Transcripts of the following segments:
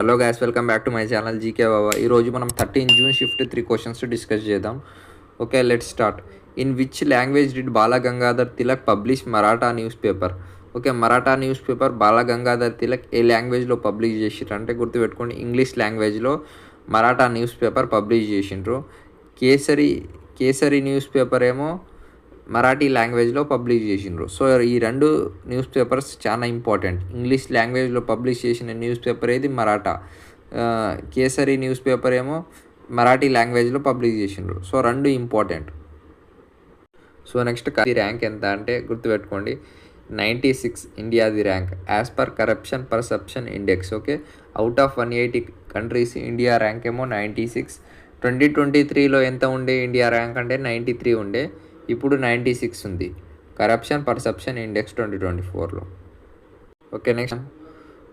Hello guys, welcome back to my channel GK Baba. ఈరోజు మనం 13 June shift 3 questions discuss చేద్దాం. Okay, let start. In which language did Balgangadhar Tilak publish Maratha newspaper? Okay, Maratha newspaper Balgangadhar Tilak ఏ లాంగ్వేజ్లో publish చేసిండ్రు అంటే గుర్తుపెట్టుకోండి, English లాంగ్వేజ్లో మరాఠా న్యూస్ పేపర్ పబ్లిష్ చేసిండ్రు. కేసరి న్యూస్ పేపర్ ఏమో మరాఠీ లాంగ్వేజ్లో పబ్లిష్ చేసిండ్రు. సో ఈ రెండు న్యూస్ పేపర్స్ చాలా ఇంపార్టెంట్. ఇంగ్లీష్ లాంగ్వేజ్లో పబ్లిష్ చేసిన న్యూస్ పేపర్ ఏది? మరాఠా. కేసరి న్యూస్ పేపర్ ఏమో మరాఠీ లాంగ్వేజ్లో పబ్లిష్ చేసిండ్రు. సో రెండు ఇంపార్టెంట్. సో నెక్స్ట్ ర్యాంక్ ఎంత అంటే గుర్తుపెట్టుకోండి, 96 ఇండియాది rank as per corruption perception index. Okay, out of 180 countries India rank ఏమో 96. 2023లో ఎంత ఉండే ఇండియా ర్యాంక్ అంటే 93 ఉండే, ఇప్పుడు 96 ఉంది కరప్షన్ పర్సెప్షన్ ఇండెక్స్ 2024లో. Okay, next.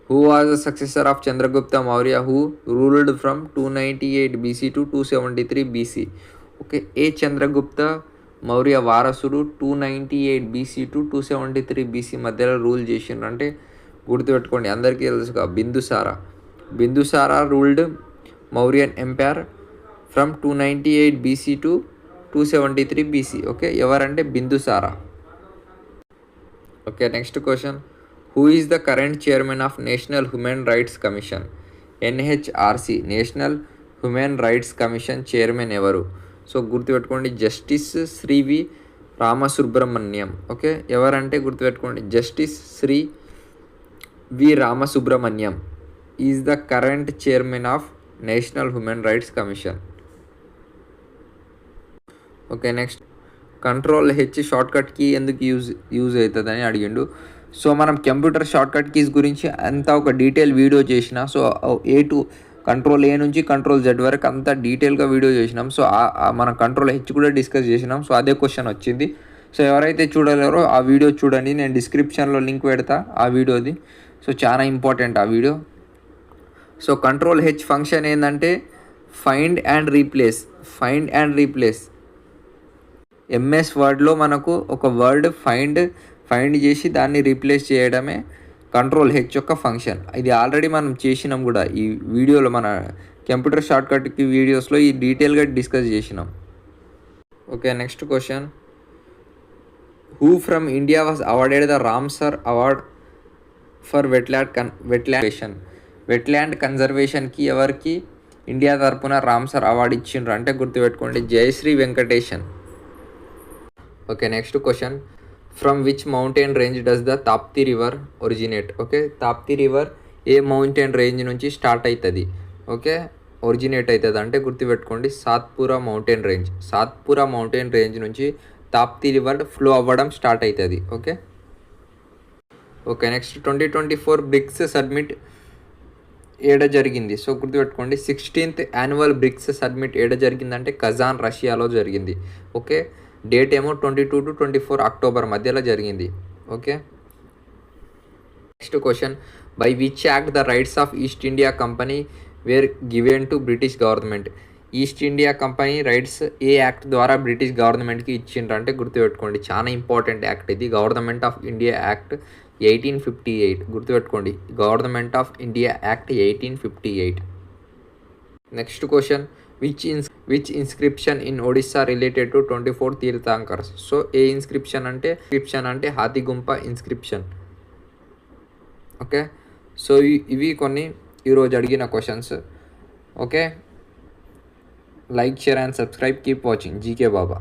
Who was the successor of Chandragupta Maurya who ruled from 298 BC to 273 BC? Okay, ఏ చంద్రగుప్త మౌర్య వారసుడు 298 BC టు 273 BC మధ్యలో రూల్ చేసిండ్రు అంటే గుర్తుపెట్టుకోండి, అందరికీ తెలుసుగా, Bindusara ruled Mauryan empire from 298 BC to 273 BC. Okay, ఎవరంటే Bindusara. Okay, next question. Who is the current chairman of national human rights commission? NHRC national human rights commission chairman ఎవరు? So గుర్తుపెట్టుకోండి, justice Shri V Ramasubramanian. Okay, ఎవరంటే గుర్తుపెట్టుకోండి, justice Shri V Ramasubramanian is the current chairman of national human rights Commission. Okay, next. Ctrl+H shortcut key ఎందుకు use అవుతుందని అడిగిండు. So మనం computer shortcut keys గురించి అంతా ఒక డీటెయిల్ వీడియో చేసిన. సో Ctrl+A నుంచి Ctrl+Z వరకు అంతా డీటెయిల్గా వీడియో చేసినాం. సో మనం Ctrl+H కూడా డిస్కస్ చేసినాం. సో అదే క్వశ్చన్ వచ్చింది. సో ఎవరైతే చూడలేరో ఆ వీడియో చూడండి, నేను డిస్క్రిప్షన్లో లింక్ పెడతా ఆ వీడియోది. సో చాలా ఇంపార్టెంట్ ఆ వీడియో. సో Ctrl+H ఫంక్షన్ ఏంటంటే ఫైండ్ అండ్ రీప్లేస్. MS వర్డ్లో మనకు ఒక వర్డ్ ఫైండ్ చేసి దాన్ని రీప్లేస్ చేయడమే Ctrl+H యొక్క ఫంక్షన్. ఇది ఆల్రెడీ మనం చేసినాం కూడా ఈ వీడియోలో, మన కంప్యూటర్ షార్ట్కట్కి వీడియోస్లో ఈ డీటెయిల్గా డిస్కస్ చేసినాం. Okay, next question. Who from India was awarded the Ramsar award for wetland కన్జర్వేషన్కి ఎవరికి ఇండియా తరపున రామ్సర్ అవార్డు ఇచ్చిండ్రు అంటే గుర్తుపెట్టుకోండి, Jayashree Venkatesan. Okay, next question. From which mountain range does the Tapti river originate? Okay, Tapti river ఏ మౌంటైన్ రేంజ్ నుంచి స్టార్ట్ అవుతుంది? ఓకే, ఒరిజినేట్ అవుతుంది అంటే గుర్తుపెట్టుకోండి, సాత్పురా మౌంటైన్ రేంజ్ నుంచి తాప్తి రివర్ ఫ్లో అవ్వడం స్టార్ట్ అవుతుంది. Okay, next. 2024 బ్రిక్స్ సబ్మిట్ ఏడ జరిగింది? సో గుర్తుపెట్టుకోండి, 16th యాన్యువల్ బ్రిక్స్ సబ్మిట్ ఏడ జరిగిందంటే కజాన్, రష్యాలో జరిగింది. ఓకే, డేట్ ఏమో 22 to 24 అక్టోబర్ మధ్యలో జరిగింది. Okay, next question. By which act the rights of East India company were given to British government? East India company rights ఏ act ద్వారా British గవర్నమెంట్కి ఇచ్చిండ్రు అంటే గుర్తుపెట్టుకోండి, చాలా ఇంపార్టెంట్ యాక్ట్ ఇది, గవర్నమెంట్ ఆఫ్ ఇండియా యాక్ట్ 1858. గుర్తుపెట్టుకోండి, government of India act 1858. Next question. Which inscription in Odisha related to 24 Tirthankars? So ఏ ఇన్స్క్రిప్షన్ అంటే హాతిగుంప ఇన్స్క్రిప్షన్. ఓకే, సో ఇవి కొన్ని ఈరోజు అడిగిన questions. Okay, like, share and subscribe. Keep watching GK Baba.